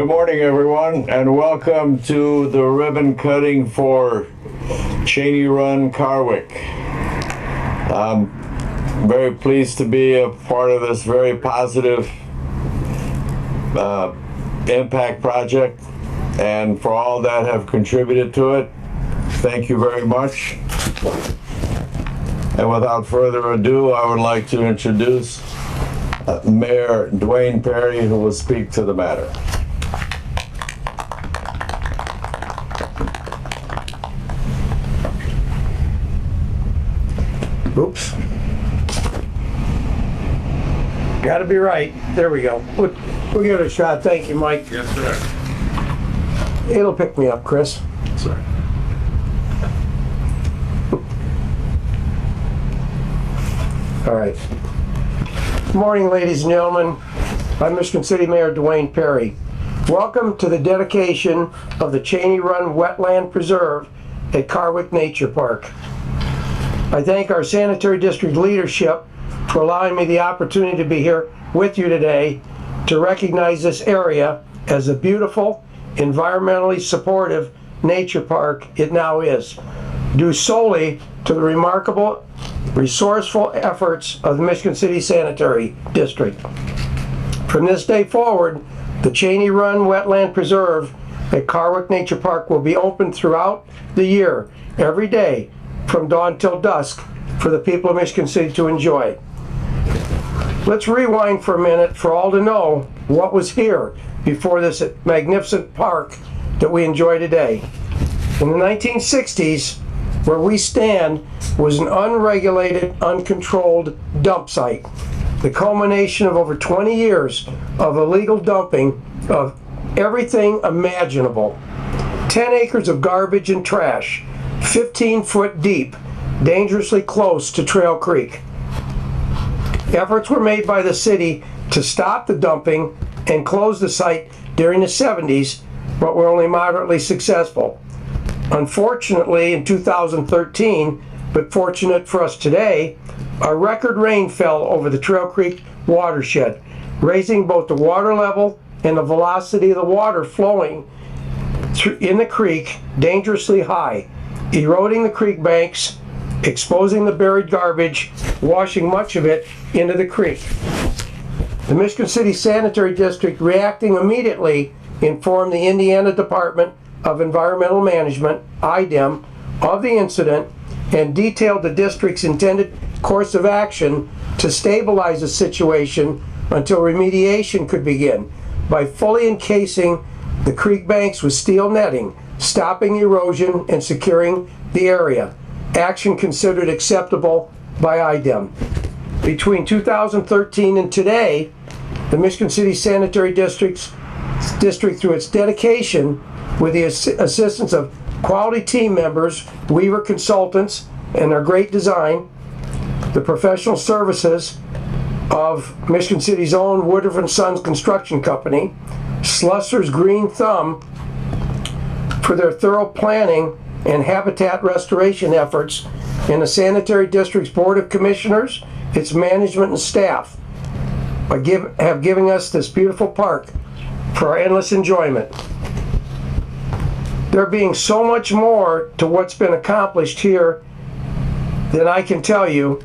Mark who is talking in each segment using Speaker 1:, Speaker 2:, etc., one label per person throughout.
Speaker 1: Good morning, everyone, and welcome to the ribbon cutting for Cheney Run Karwick. I'm very pleased to be a part of this very positive impact project, and for all that have contributed to it, thank you very much. And without further ado, I would like to introduce Mayor Dwayne Perry, who will speak to the matter.
Speaker 2: Oops. Gotta be right. There we go. We'll give it a shot. Thank you, Mike.
Speaker 1: Yes, sir.
Speaker 2: It'll pick me up, Chris.
Speaker 1: Sorry.
Speaker 2: All right. Good morning, ladies and gentlemen. I'm Michigan City Mayor Dwayne Perry. Welcome to the dedication of the Cheney Run Wetland Preserve at Karwick Nature Park. I thank our sanitary district leadership for allowing me the opportunity to be here with you today to recognize this area as a beautiful, environmentally supportive nature park it now is, due solely to the remarkable, resourceful efforts of the Michigan City Sanitary District. From this day forward, the Cheney Run Wetland Preserve at Karwick Nature Park will be open throughout the year, every day, from dawn till dusk, for the people of Michigan City to enjoy. Let's rewind for a minute for all to know what was here before this magnificent park that we enjoy today. In the 1960s, where we stand was an unregulated, uncontrolled dump site. The culmination of over 20 years of illegal dumping of everything imaginable. 10 acres of garbage and trash, 15 foot deep, dangerously close to Trail Creek. Efforts were made by the city to stop the dumping and close the site during the 70s, but were only moderately successful. Unfortunately, in 2013, but fortunate for us today, a record rain fell over the Trail Creek watershed, raising both the water level and the velocity of the water flowing in the creek dangerously high, eroding the creek banks, exposing the buried garbage, washing much of it into the creek. The Michigan City Sanitary District, reacting immediately, informed the Indiana Department of Environmental Management, IDEM, of the incident and detailed the district's intended course of action to stabilize the situation until remediation could begin by fully encasing the creek banks with steel netting, stopping erosion and securing the area. Action considered acceptable by IDEM. Between 2013 and today, the Michigan City Sanitary District, through its dedication with the assistance of quality team members, Weaver Consultants, and their great design, the professional services of Michigan City's own Woodruff & Sons Construction Company, Slusser's Green Thumb, for their thorough planning and habitat restoration efforts, and the Sanitary District's Board of Commissioners, its management and staff, have given us this beautiful park for our endless enjoyment. There being so much more to what's been accomplished here than I can tell you,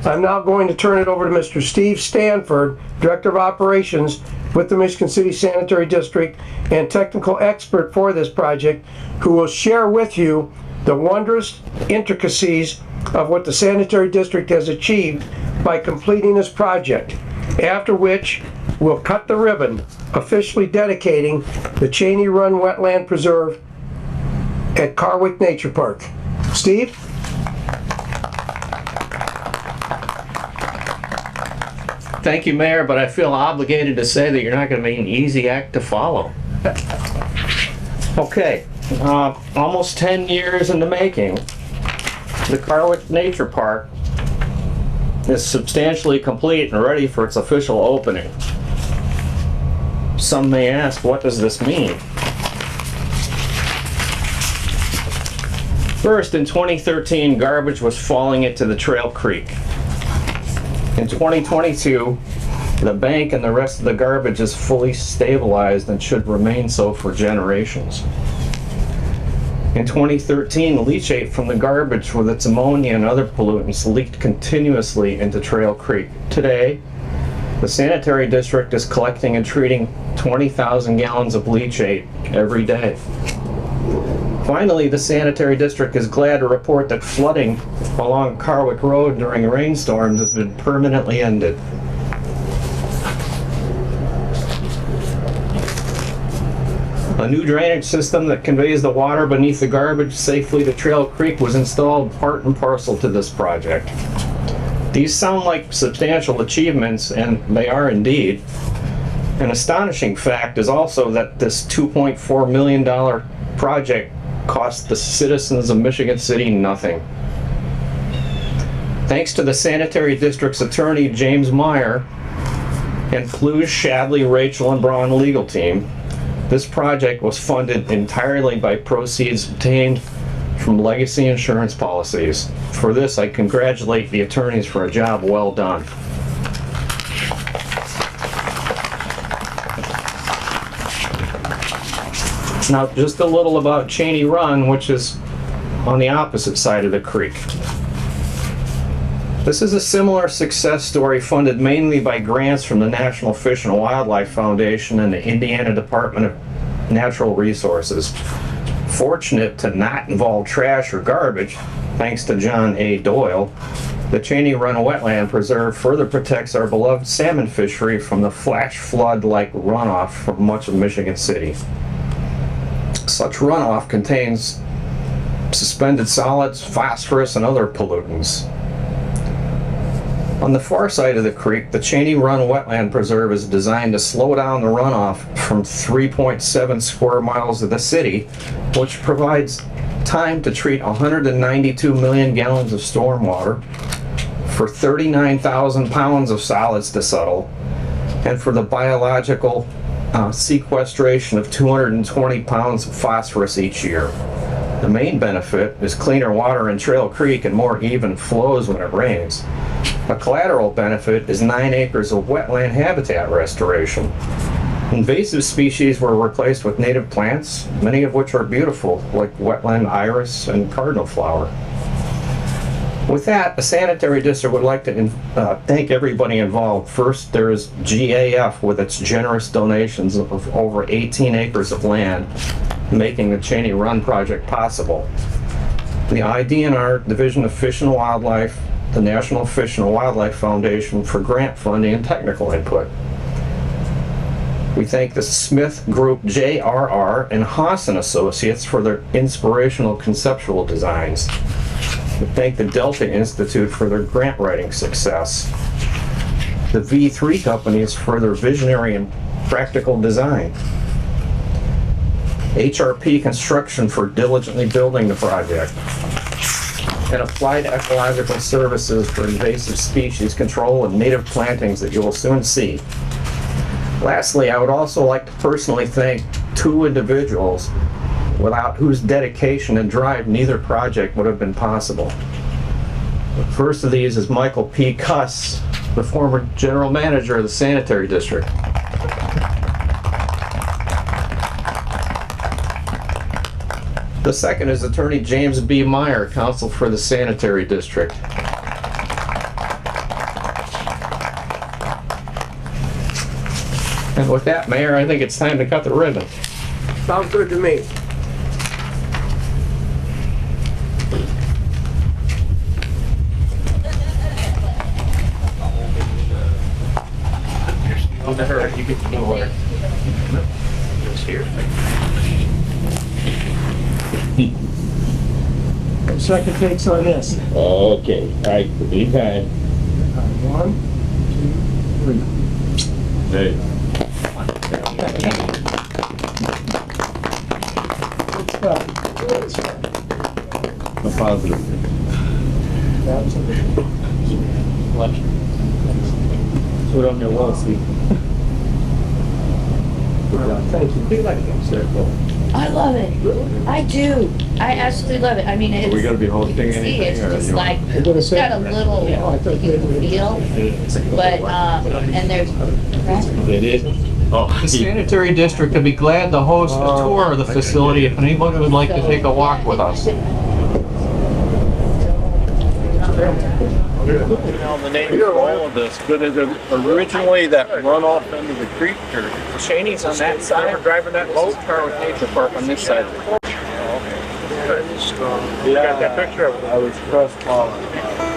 Speaker 2: I'm now going to turn it over to Mr. Steve Stanford, Director of Operations with the Michigan City Sanitary District and technical expert for this project, who will share with you the wondrous intricacies of what the Sanitary District has achieved by completing this project, after which we'll cut the ribbon, officially dedicating the Cheney Run Wetland Preserve at Karwick Nature Park. Steve?
Speaker 3: Thank you, Mayor, but I feel obligated to say that you're not going to be an easy act to follow. Okay, almost 10 years in the making, the Karwick Nature Park is substantially complete and ready for its official opening. Some may ask, what does this mean? First, in 2013, garbage was falling into the Trail Creek. In 2022, The bank and the rest of the garbage is fully stabilized and should remain so for generations. In 2013, leachate from the garbage with its ammonia and other pollutants leaked continuously into Trail Creek. Today, the sanitary district is collecting and treating 20,000 gallons of leachate every day. Finally, the sanitary district is glad to report that flooding along Karwick Road during rainstorms has been permanently ended. A new drainage system that conveys the water beneath the garbage safely to Trail Creek was installed part and parcel to this project. These sound like substantial achievements, and they are indeed. An astonishing fact is also that this $2.4 million project cost the citizens of Michigan City nothing. Thanks to the sanitary district's attorney, James Meyer, and Pluge, Shadley, Rachel, and Braun legal team, this project was funded entirely by proceeds obtained from legacy insurance policies. For this, I congratulate the attorneys for a job well done. Now, just a little about Cheney Run, which is on the opposite side of the creek. This is a similar success story funded mainly by grants from the National Fish and Wildlife Foundation and the Indiana Department of Natural Resources. Fortunate to not involve trash or garbage, thanks to John A. Doyle, the Cheney Run Wetland Preserve further protects our beloved salmon fishery from the flash flood-like runoff from much of Michigan City. Such runoff contains suspended solids, phosphorus, and other pollutants. On the far side of the creek, the Cheney Run Wetland Preserve is designed to slow down the runoff from 3.7 square miles of the city, which provides time to treat 192 million gallons of stormwater, for 39,000 pounds of solids to settle, and for the biological sequestration of 220 pounds of phosphorus each year. The main benefit is cleaner water in Trail Creek and more even flows when it rains. A collateral benefit is 9 acres of wetland habitat restoration. Invasive species were replaced with native plants, many of which are beautiful, like wetland iris and cardinal flower. With that, the sanitary district would like to thank everybody involved. First, there is GAF with its generous donations of over 18 acres of land, making the Cheney Run project possible. The IDNR Division of Fish and Wildlife, the National Fish and Wildlife Foundation for grant funding and technical input. We thank the Smith Group JRR and Haas & Associates for their inspirational conceptual designs. We thank the Delta Institute for their grant writing success. The V3 companies for their visionary and practical design. HRP Construction for diligently building the project. And Applied Ecological Services for invasive species control and native plantings that you will soon see. Lastly, I would also like to personally thank 2 individuals without whose dedication and drive neither project would have been possible. The first of these is Michael P. Cuss, the former general manager of the sanitary district. The second is attorney James B. Meyer, counsel for the sanitary district. And with that, Mayor, I think it's time to cut the ribbon.
Speaker 2: Sounds good to me.
Speaker 3: To her, you get to know her. Just here.
Speaker 2: Second takes on this.
Speaker 3: Okay, all right, anytime.
Speaker 2: 1, 2, 3.
Speaker 3: Hey.
Speaker 2: Good stuff.
Speaker 3: A positive.
Speaker 2: Absolutely.
Speaker 3: Put on your wall, see.
Speaker 2: Thank you.
Speaker 3: Do you like it upstairs, Bill?
Speaker 4: I love it. I do. I absolutely love it. I mean, it's.
Speaker 1: we gonna be hosting
Speaker 4: you can see
Speaker 1: anything, or
Speaker 4: it's just
Speaker 1: you want-
Speaker 4: like, it's got a little feel, but, and there's.
Speaker 1: It is. Oh,
Speaker 3: The sanitary district would be glad to host a tour of the facility if anybody would like to take a walk with us.
Speaker 5: Now, the name for all of this, but is it originally that runoff into the creek or?
Speaker 3: Cheney's on that side. We're driving that boat. Karwick Nature Park on this side.
Speaker 5: You got that picture of it?
Speaker 1: I was crestfallen.